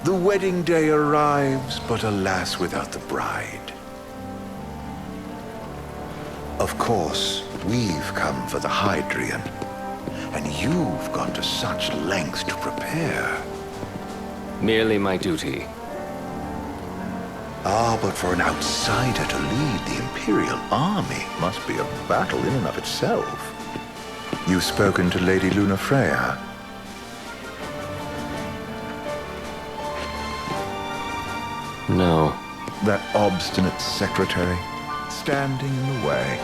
The wedding day arrives, but alas without the bride. Of course, we've come for the Hydrian, and you've gone to such lengths to prepare. Merely my duty. Ah, but for an outsider to lead the Imperial army must be a battle in and of itself. You've spoken to Lady Lunafreya? No. That obstinate secretary, standing in the way,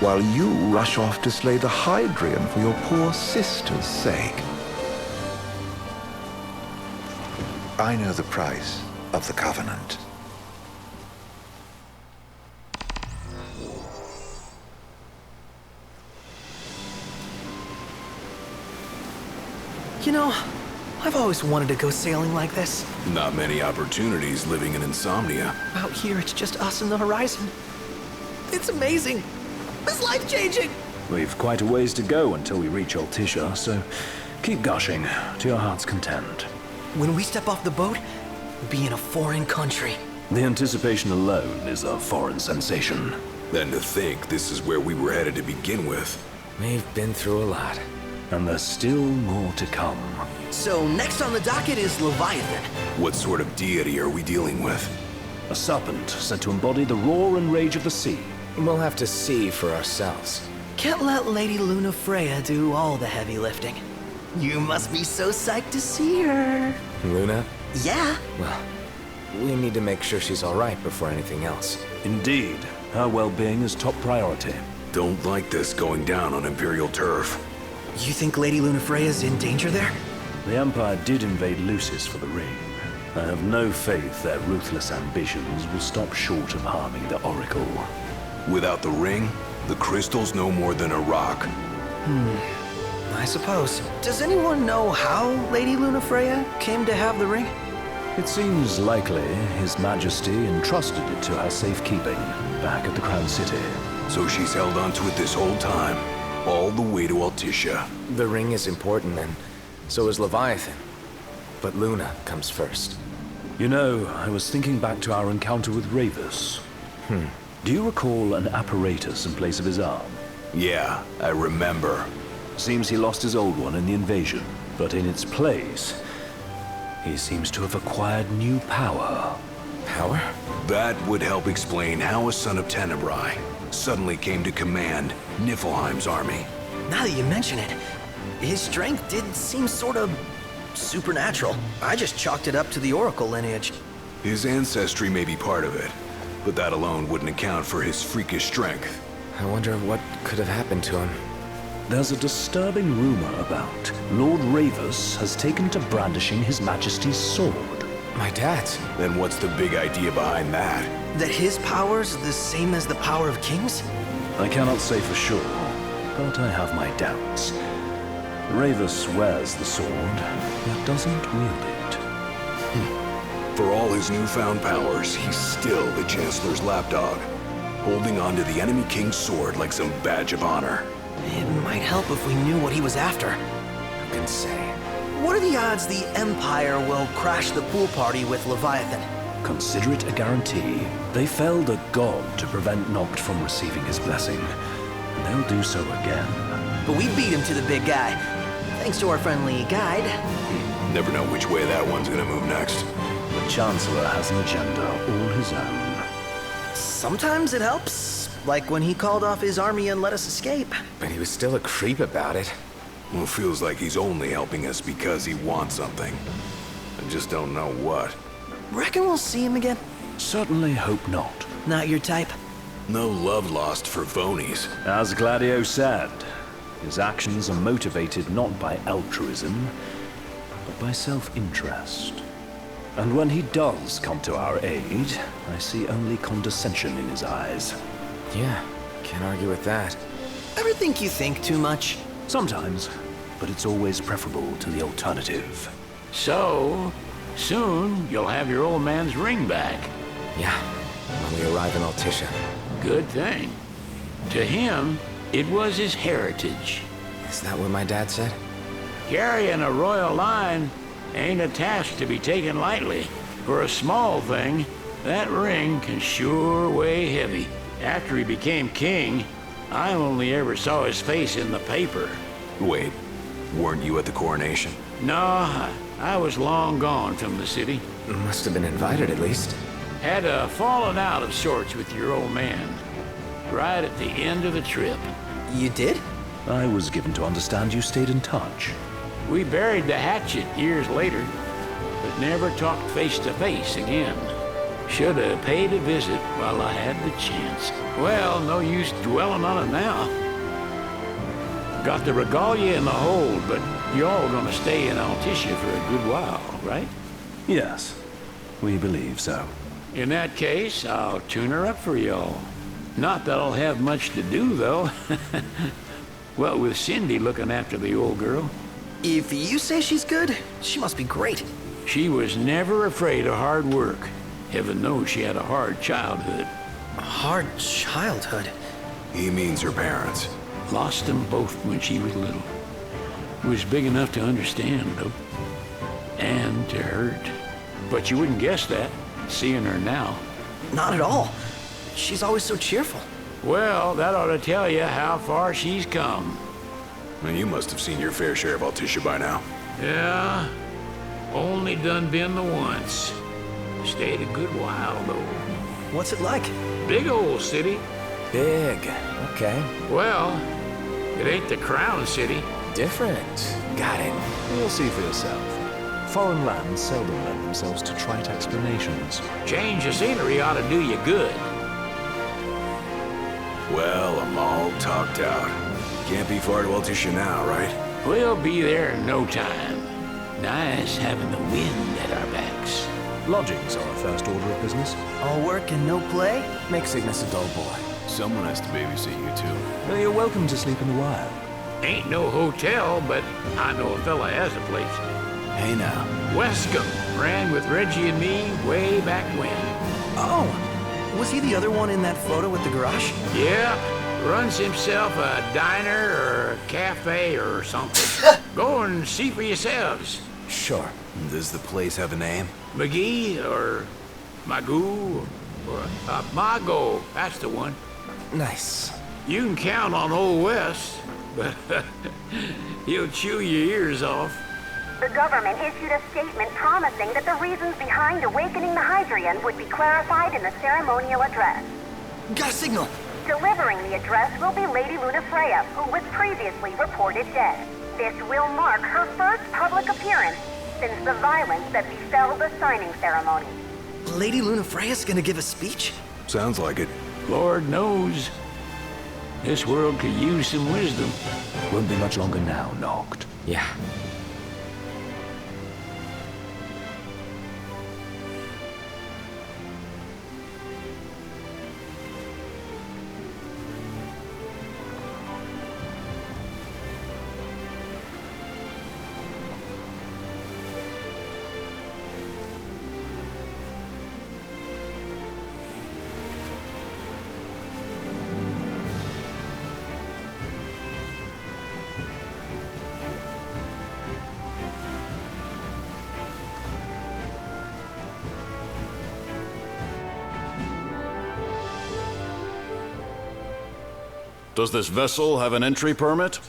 while you rush off to slay the Hydrian for your poor sister's sake. I know the price of the Covenant. You know, I've always wanted to go sailing like this. Not many opportunities living in Insomnia. Out here, it's just us and the horizon. It's amazing. It's life-changing. We've quite a ways to go until we reach Altissia, so keep gushing to your heart's content. When we step off the boat, we'll be in a foreign country. The anticipation alone is a foreign sensation. Then to think this is where we were headed to begin with. We've been through a lot. And there's still more to come. So next on the docket is Leviathan. What sort of deity are we dealing with? A serpent said to embody the roar and rage of the sea. We'll have to see for ourselves. Can't let Lady Lunafreya do all the heavy lifting. You must be so psyched to see her. Luna? Yeah. Well, we need to make sure she's all right before anything else. Indeed, her well-being is top priority. Don't like this going down on Imperial turf. You think Lady Lunafreya's in danger there? The Empire did invade Lucis for the ring. I have no faith their ruthless ambitions will stop short of harming the Oracle. Without the ring, the crystal's no more than a rock. I suppose. Does anyone know how Lady Lunafreya came to have the ring? It seems likely His Majesty entrusted it to her safekeeping back at the Crown City. So she's held onto it this whole time, all the way to Altissia. The ring is important, and so is Leviathan. But Luna comes first. You know, I was thinking back to our encounter with Ravus. Do you recall an apparatus in place of his arm? Yeah, I remember. Seems he lost his old one in the invasion, but in its place, he seems to have acquired new power. Power? That would help explain how a son of Tenebrae suddenly came to command Niflheim's army. Now that you mention it, his strength did seem sort of supernatural. I just chalked it up to the Oracle lineage. His ancestry may be part of it, but that alone wouldn't account for his freakish strength. I wonder what could have happened to him. There's a disturbing rumor about Lord Ravus has taken to brandishing His Majesty's sword. My dad's. Then what's the big idea behind that? That his power's the same as the power of kings? I cannot say for sure, but I have my doubts. Ravus wears the sword, but doesn't wield it. For all his newfound powers, he's still the Chancellor's lapdog, holding on to the enemy king's sword like some badge of honor. It might help if we knew what he was after. Who can say? What are the odds the Empire will crash the pool party with Leviathan? Consider it a guarantee. They felled a god to prevent Noct from receiving his blessing. And they'll do so again. But we beat him to the big guy, thanks to our friendly guide. Never know which way that one's gonna move next. The Chancellor has an agenda all his own. Sometimes it helps, like when he called off his army and let us escape. But he was still a creep about it. Well, feels like he's only helping us because he wants something. I just don't know what. Reckon we'll see him again? Certainly hope not. Not your type? No love lost for phonies. As Gladio said, his actions are motivated not by altruism, but by self-interest. And when he does come to our aid, I see only condescension in his eyes. Yeah, can't argue with that. Ever think you think too much? Sometimes, but it's always preferable to the alternative. So, soon you'll have your old man's ring back. Yeah, when we arrive in Altissia. Good thing. To him, it was his heritage. Is that what my dad said? Carrying a royal line ain't a task to be taken lightly. For a small thing, that ring can sure weigh heavy. After he became king, I only ever saw his face in the paper. Wait, weren't you at the coronation? No, I was long gone from the city. Must have been invited at least. Had a falling out of sorts with your old man. Right at the end of the trip. You did? I was given to understand you stayed in touch. We buried the hatchet years later, but never talked face to face again. Should have paid a visit while I had the chance. Well, no use dwelling on it now. Got the regalia in the hold, but y'all gonna stay in Altissia for a good while, right? Yes, we believe so. In that case, I'll tune her up for y'all. Not that I'll have much to do, though. Well, with Cindy looking after the old girl. If you say she's good, she must be great. She was never afraid of hard work. Heaven knows she had a hard childhood. A hard childhood. He means her parents. Lost them both when she was little. Was big enough to understand, though. And to hurt. But you wouldn't guess that, seeing her now. Not at all. She's always so cheerful. Well, that ought to tell you how far she's come. And you must have seen your fair share of Altissia by now. Yeah, only done been the once. Stayed a good while, though. What's it like? Big old city. Big. Okay. Well, it ain't the crown city. Different. Got it. You'll see for yourself. Foreign lands seldom lend themselves to trite explanations. Change of scenery ought to do you good. Well, I'm all talked out. Can't be far to Altissia now, right? We'll be there in no time. Nice having the wind at our backs. Lodgings are a first order of business. All work and no play? Make Cygnus a dull boy. Someone has to babysit you, too. Well, you're welcome to sleep in the wild. Ain't no hotel, but I know a fella has a place. Hey now. Wescombe ran with Reggie and me way back when. Oh, was he the other one in that photo with the garage? Yeah, runs himself a diner or a cafe or something. Go and see for yourselves. Sure. Does the place have a name? McGee or Magoo or Mago, that's the one. Nice. You can count on Old West, but he'll chew your ears off. The government issued a statement promising that the reasons behind awakening the Hydrian would be clarified in the ceremonial address. Got a signal. Delivering the address will be Lady Lunafreya, who was previously reported dead. This will mark her first public appearance since the violence that befell the signing ceremony. Lady Lunafreya's gonna give a speech? Sounds like it. Lord knows, this world could use some wisdom. Won't be much longer now, Noct. Yeah. Does this vessel have an entry permit?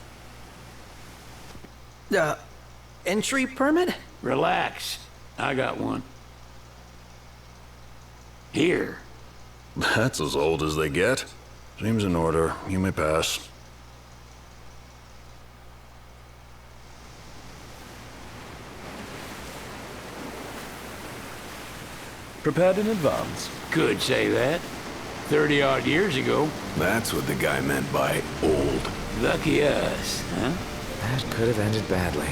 Entry permit? Relax, I got one. Here. That's as old as they get. Seems in order. You may pass. Prepared in advance. Could say that. 30-odd years ago. That's what the guy meant by old. Lucky us, huh? That could have ended badly.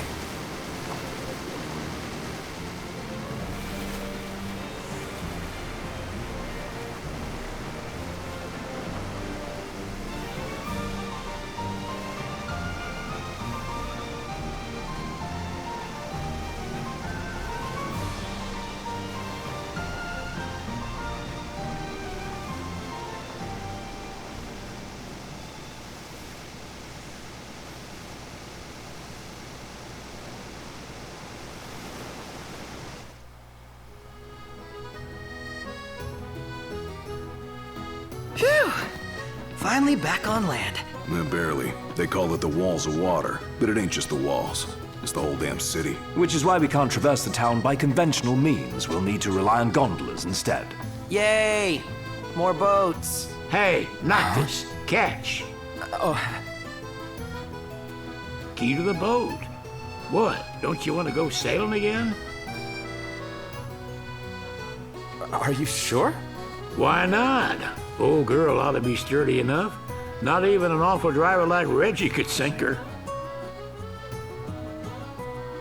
Finally back on land. Barely. They call it the walls of water, but it ain't just the walls. It's the whole damn city. Which is why we can't traverse the town by conventional means. We'll need to rely on gondolas instead. Yay! More boats. Hey, not this. Catch. Key to the boat. What? Don't you want to go sailing again? Are you sure? Why not? Old girl ought to be sturdy enough. Not even an awful driver like Reggie could sink her.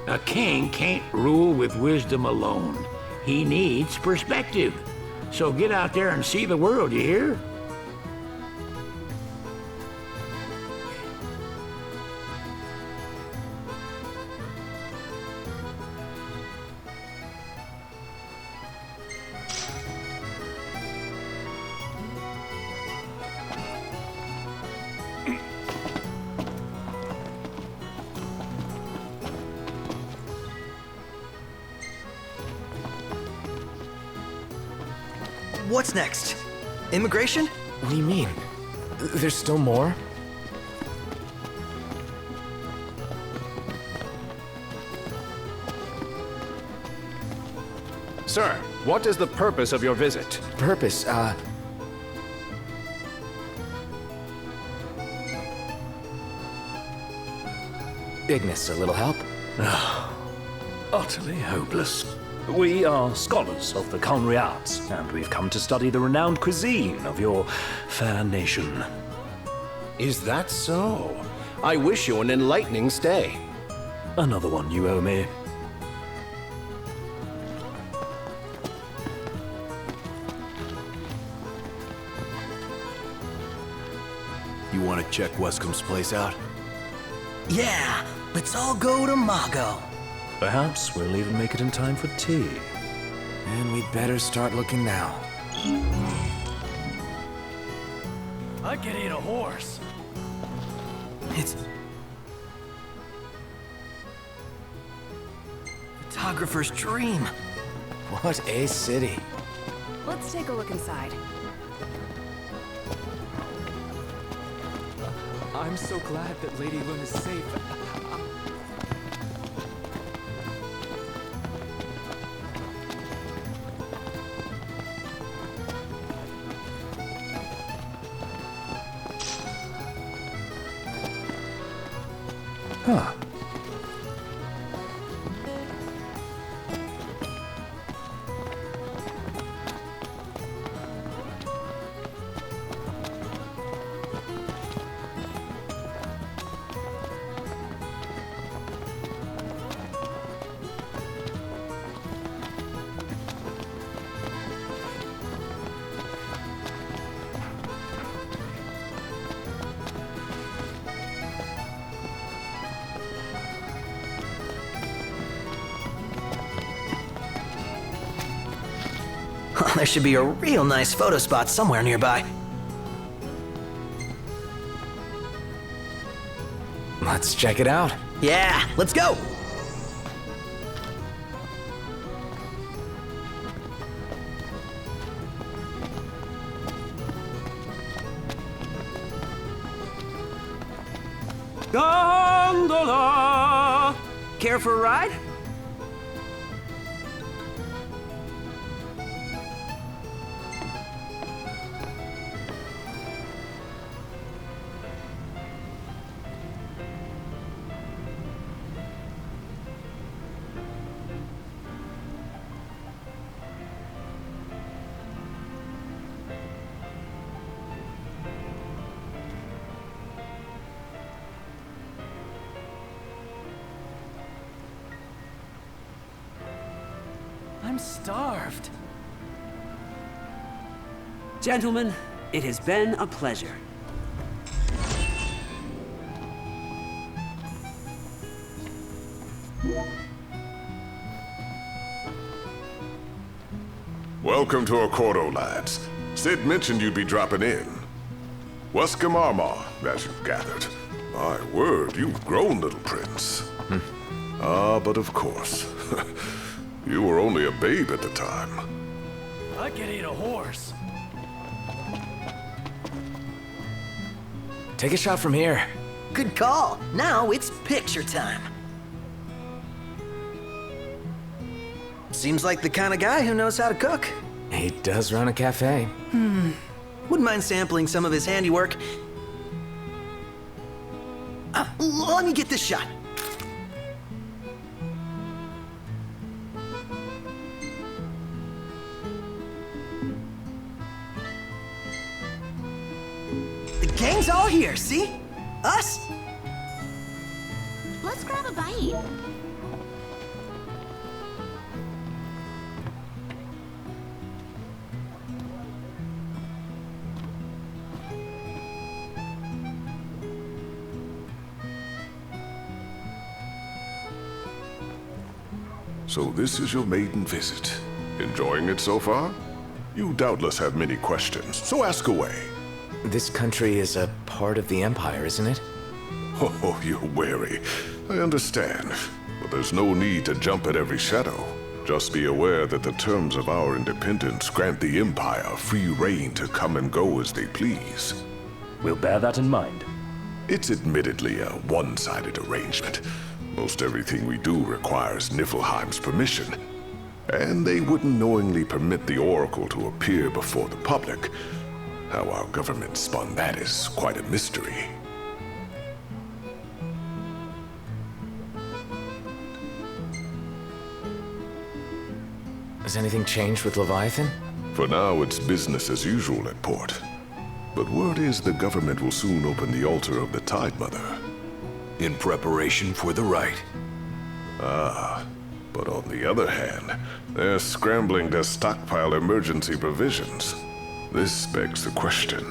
A king can't rule with wisdom alone. He needs perspective. So get out there and see the world, you hear? What's next? Immigration? What do you mean? There's still more? Sir, what is the purpose of your visit? Purpose, Ignis, a little help? Utterly hopeless. We are scholars of the culinary arts, and we've come to study the renowned cuisine of your fair nation. Is that so? I wish you an enlightening stay. Another one you owe me. You want to check Wescomb's place out? Yeah, let's all go to Mago. Perhaps we'll even make it in time for tea. And we'd better start looking now. I could eat a horse. It's... photographer's dream. What a city. Let's take a look inside. I'm so glad that Lady Luna's safe. Huh. There should be a real nice photo spot somewhere nearby. Let's check it out. Yeah, let's go! Gondola! Care for a ride? I'm starved. Gentlemen, it has been a pleasure. Welcome to Accordo, lads. Sid mentioned you'd be dropping in. Wescom Armor, as you've gathered. My word, you've grown, little prince. But of course. You were only a babe at the time. I could eat a horse. Take a shot from here. Good call. Now it's picture time. Seems like the kind of guy who knows how to cook. He does run a cafe. Wouldn't mind sampling some of his handiwork. Let me get this shot. The gang's all here, see? Us? Let's grab a bite. So this is your maiden visit. Enjoying it so far? You doubtless have many questions, so ask away. This country is a part of the Empire, isn't it? Oh, you're wary. I understand. But there's no need to jump at every shadow. Just be aware that the terms of our independence grant the Empire free reign to come and go as they please. We'll bear that in mind. It's admittedly a one-sided arrangement. Most everything we do requires Niflheim's permission. And they wouldn't knowingly permit the Oracle to appear before the public. How our government spun that is quite a mystery. Has anything changed with Leviathan? For now, it's business as usual at port. But word is the government will soon open the altar of the Tide Mother. In preparation for the rite. But on the other hand, they're scrambling to stockpile emergency provisions. This begs the question,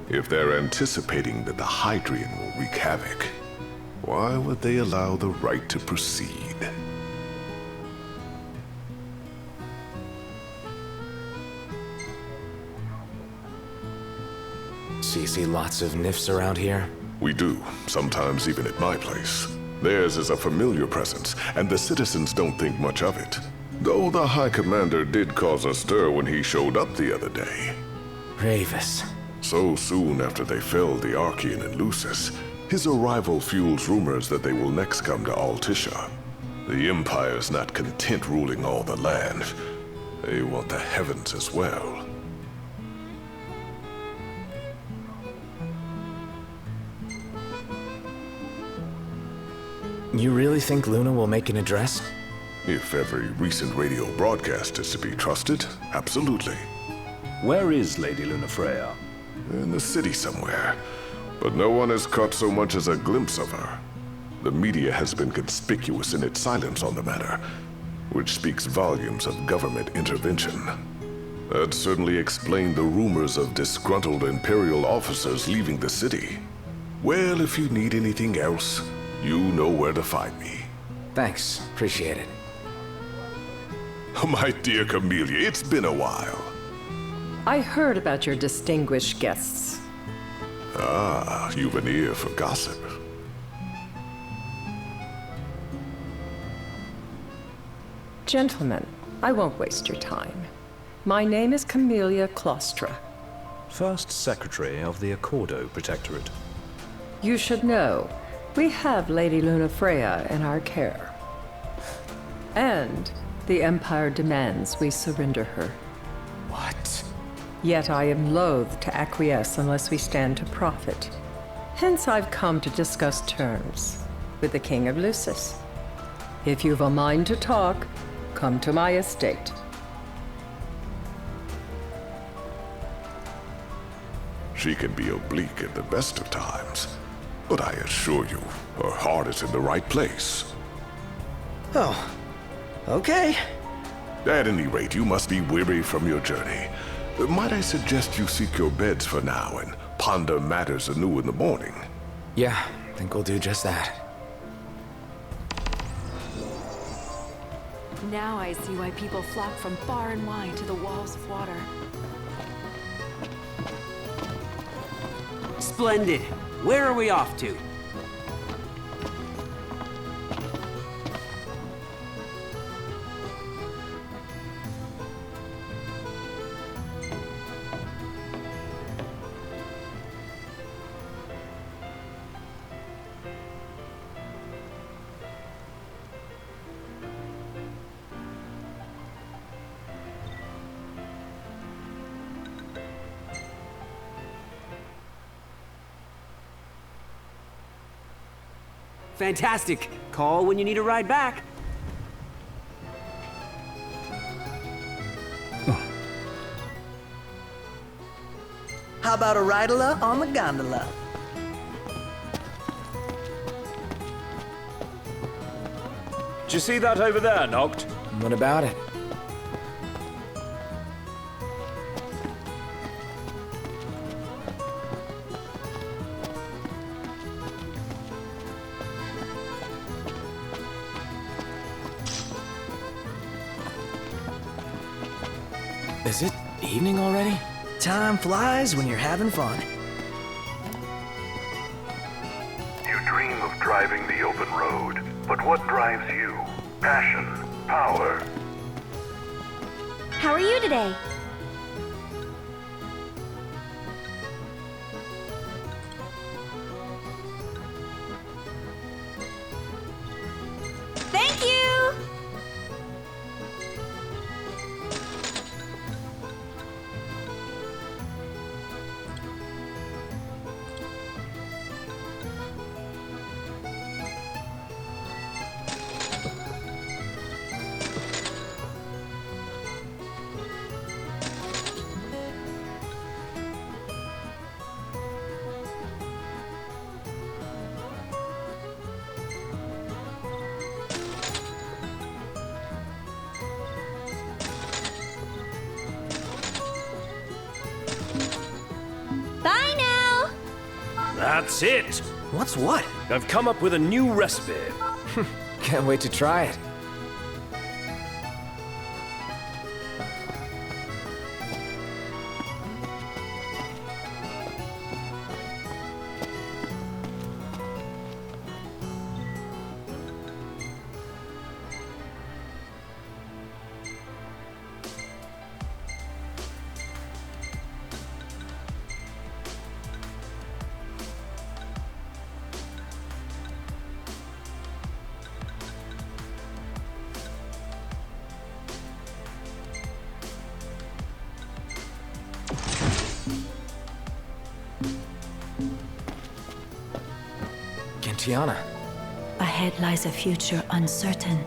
if they're anticipating that the Hydrian will wreak havoc, why would they allow the rite to proceed? So you see lots of Nifs around here? We do, sometimes even at my place. Theirs is a familiar presence, and the citizens don't think much of it. Though the High Commander did cause a stir when he showed up the other day. Ravis. So soon after they felled the Archean and Lucis, his arrival fuels rumors that they will next come to Altisha. The Empire's not content ruling all the land. They want the heavens as well. You really think Luna will make an address? If every recent radio broadcast is to be trusted, absolutely. Where is Lady Lunafreya? In the city somewhere. But no one has caught so much as a glimpse of her. The media has been conspicuous in its silence on the matter, which speaks volumes of government intervention. That certainly explained the rumors of disgruntled Imperial officers leaving the city. Well, if you need anything else, you know where to find me. Thanks. Appreciate it. My dear Camellia, it's been a while. I heard about your distinguished guests. Ah, you've an ear for gossip. Gentlemen, I won't waste your time. My name is Camellia Claustra. First Secretary of the Accordo Protectorate. You should know, we have Lady Lunafreya in our care. And the Empire demands we surrender her. What? Yet I am loath to acquiesce unless we stand to profit. Hence I've come to discuss terms with the King of Lucis. If you've a mind to talk, come to my estate. She can be oblique at the best of times, but I assure you, her heart is in the right place. Oh, okay. At any rate, you must be weary from your journey. Might I suggest you seek your beds for now and ponder matters anew in the morning? Yeah, I think we'll do just that. Now I see why people flock from far and wide to the walls of water. Splendid. Where are we off to? fantastic. Call when you need a ride back. How about a ride-a-la on the gondola? Did you see that over there, Noct? What about it? Is it evening already? Time flies when you're having fun. You dream of driving the open road, but what drives you? Passion, power. How are you today? Thank you! Bye now! That's it! What's what? I've come up with a new recipe. Can't wait to try it. Tiana. Ahead lies a future uncertain,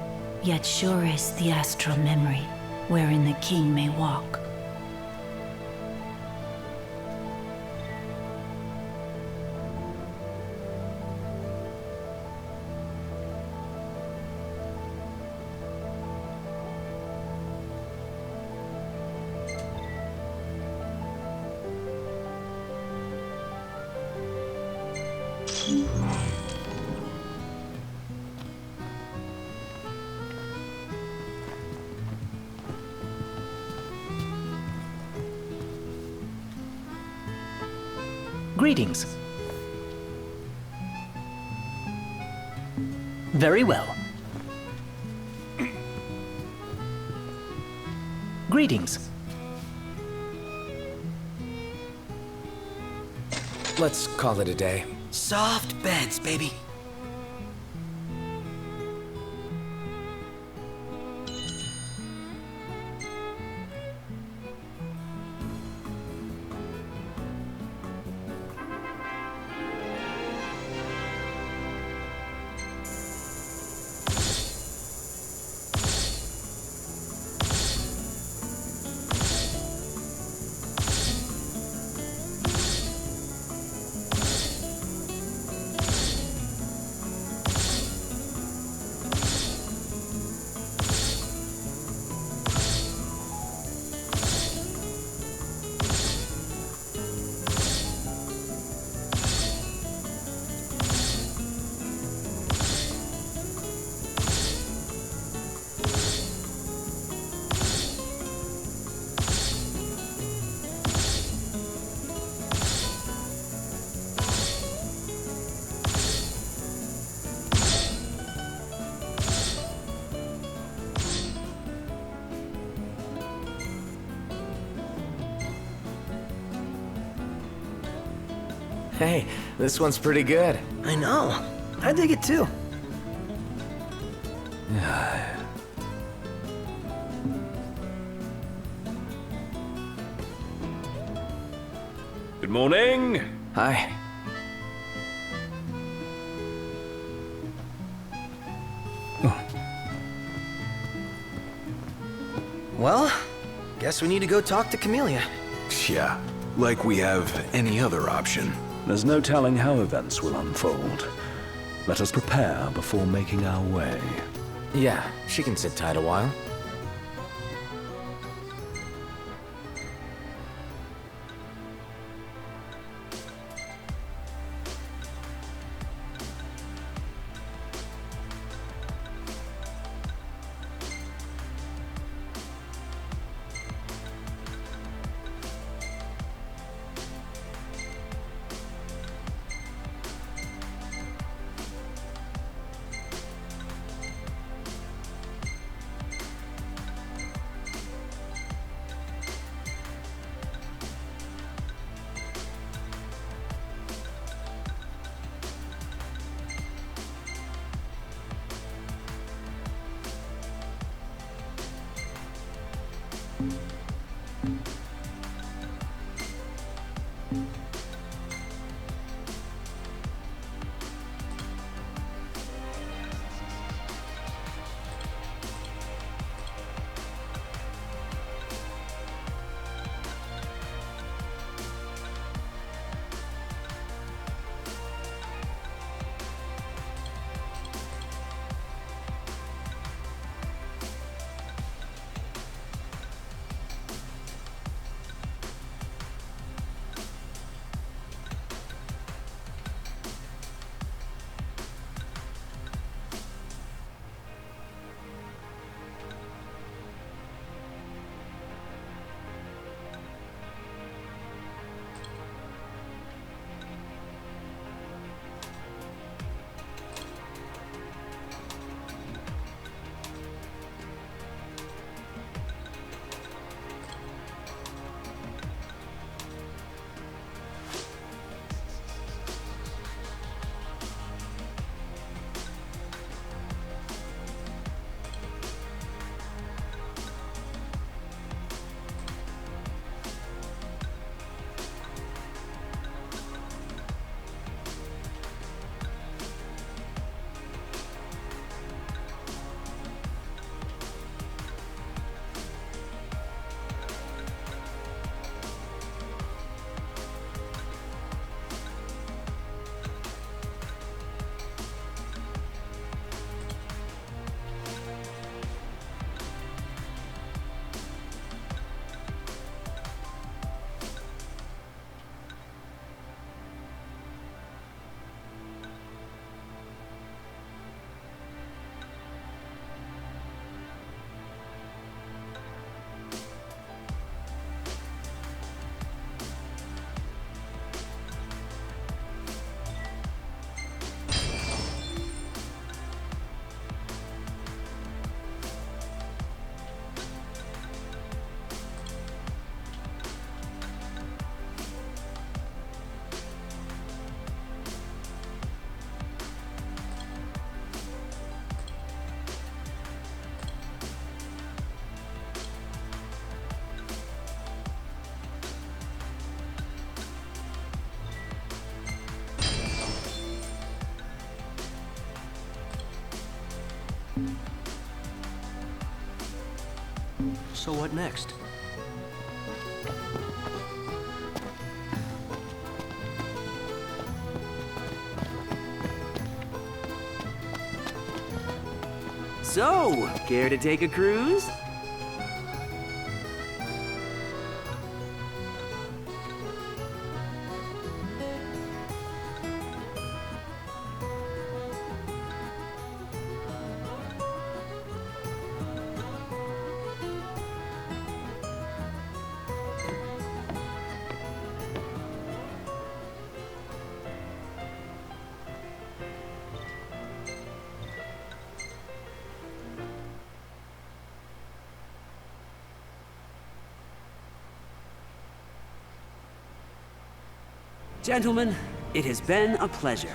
yet sure is the astral memory, wherein the king may walk. Greetings. Very well. Greetings. Let's call it a day. Soft beds, baby. Hey, this one's pretty good. I know. I dig it too. Good morning. Hi. Guess we need to go talk to Camellia. Yeah, like we have any other option. There's no telling how events will unfold. Let us prepare before making our way. Yeah, she can sit tight a while. So what next? So, care to take a cruise? Gentlemen, it has been a pleasure.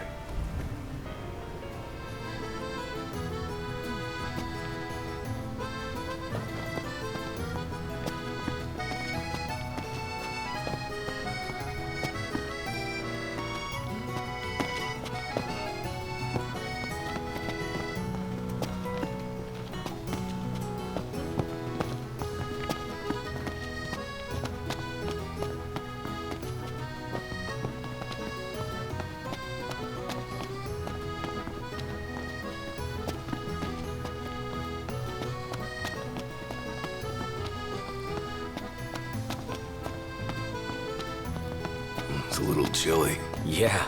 chilly. Yeah.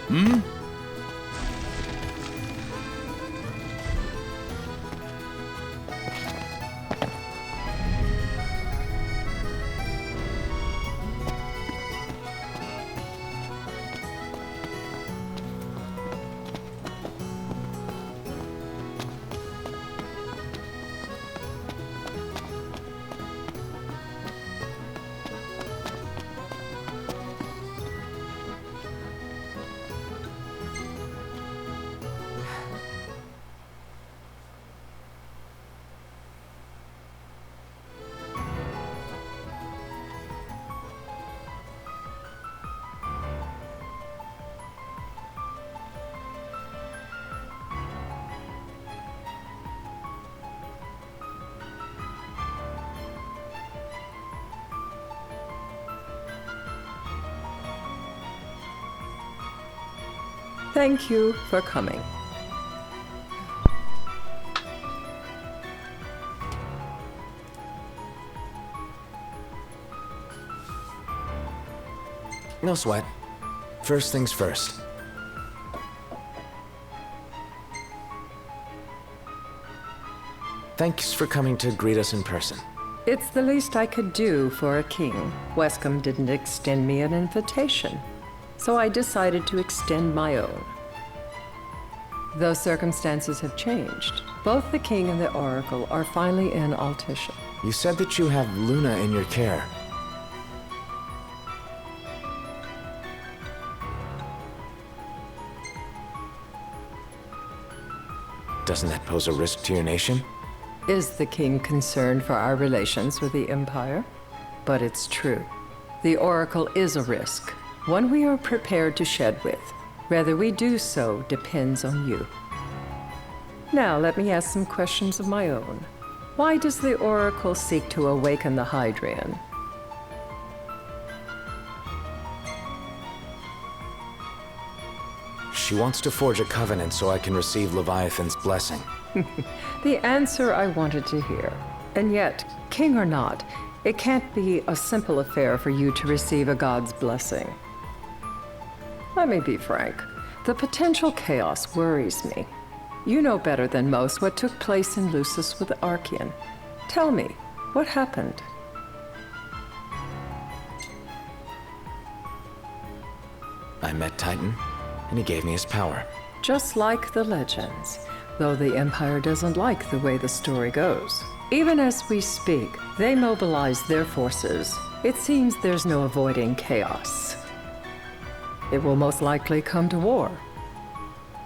Hmm? Thank you for coming. No sweat. First things first. Thanks for coming to greet us in person. It's the least I could do for a king. Wescom didn't extend me an invitation, so I decided to extend my own. Though circumstances have changed, both the king and the oracle are finally in Altisha. You said that you have Luna in your care. Doesn't that pose a risk to your nation? Is the king concerned for our relations with the Empire? But it's true. The oracle is a risk, one we are prepared to shed with. Whether we do so depends on you. Now let me ask some questions of my own. Why does the oracle seek to awaken the Hydrian? She wants to forge a covenant so I can receive Leviathan's blessing. The answer I wanted to hear. And yet, king or not, it can't be a simple affair for you to receive a god's blessing. Let me be frank. The potential chaos worries me. You know better than most what took place in Lucis with the Archean. Tell me, what happened? I met Titan, and he gave me his power. Just like the legends, though the Empire doesn't like the way the story goes. Even as we speak, they mobilize their forces. It seems there's no avoiding chaos. It will most likely come to war.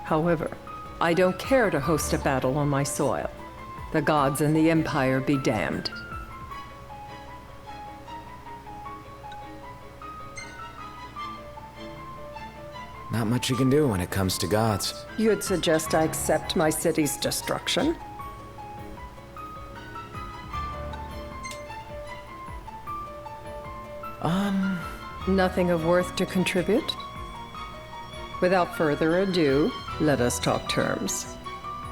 However, I don't care to host a battle on my soil. The gods and the Empire be damned. Not much you can do when it comes to gods. You'd suggest I accept my city's destruction? Nothing of worth to contribute? Without further ado, let us talk terms.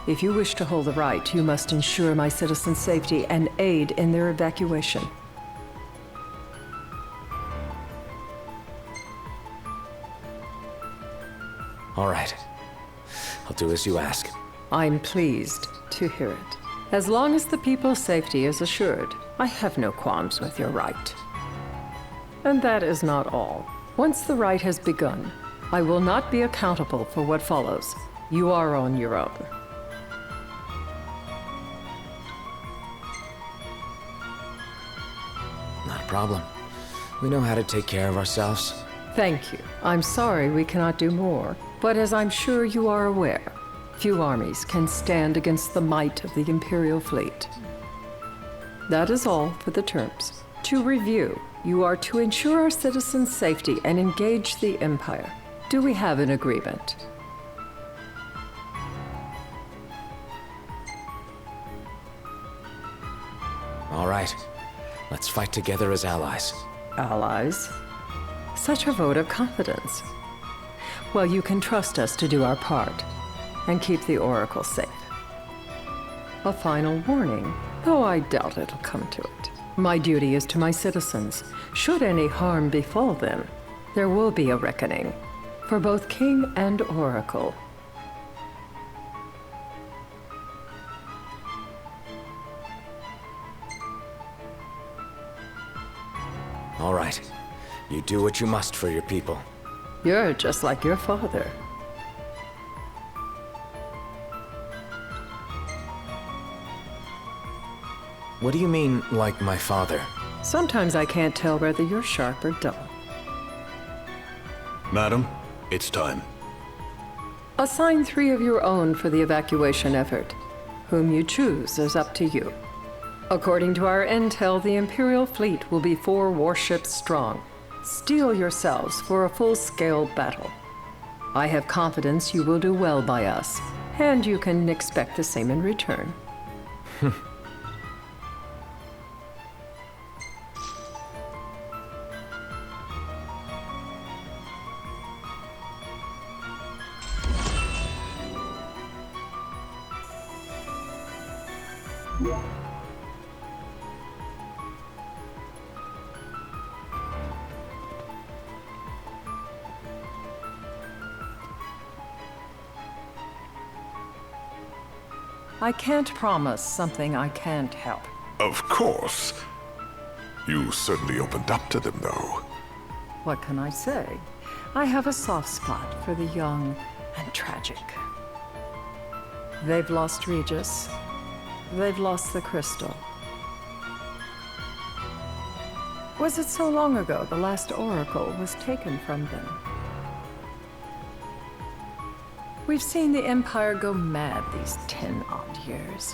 If you wish to hold the right, you must ensure my citizens' safety and aid in their evacuation. All right. I'll do as you ask. I'm pleased to hear it. As long as the people's safety is assured, I have no qualms with your right. And that is not all. Once the rite has begun, I will not be accountable for what follows. You are on your own. Not a problem. We know how to take care of ourselves. Thank you. I'm sorry we cannot do more, but as I'm sure you are aware, few armies can stand against the might of the Imperial fleet. That is all for the terms. To review, you are to ensure our citizens' safety and engage the Empire. Do we have an agreement? All right. Let's fight together as allies. Allies? Such a vote of confidence. Well, you can trust us to do our part and keep the Oracle safe. A final warning, though I doubt it'll come to it. My duty is to my citizens. Should any harm befall them, there will be a reckoning for both King and Oracle. All right. You do what you must for your people. You're just like your father. What do you mean, like my father? Sometimes I can't tell whether you're sharp or dull. Madam, it's time. Assign 3 of your own for the evacuation effort. Whom you choose is up to you. According to our intel, the Imperial fleet will be 4 warships strong. Steel yourselves for a full-scale battle. I have confidence you will do well by us, and you can expect the same in return. I can't promise something I can't help. Of course. You certainly opened up to them, though. What can I say? I have a soft spot for the young and tragic. They've lost Regis. They've lost the crystal. Was it so long ago the last oracle was taken from them? We've seen the Empire go mad these 10-odd years.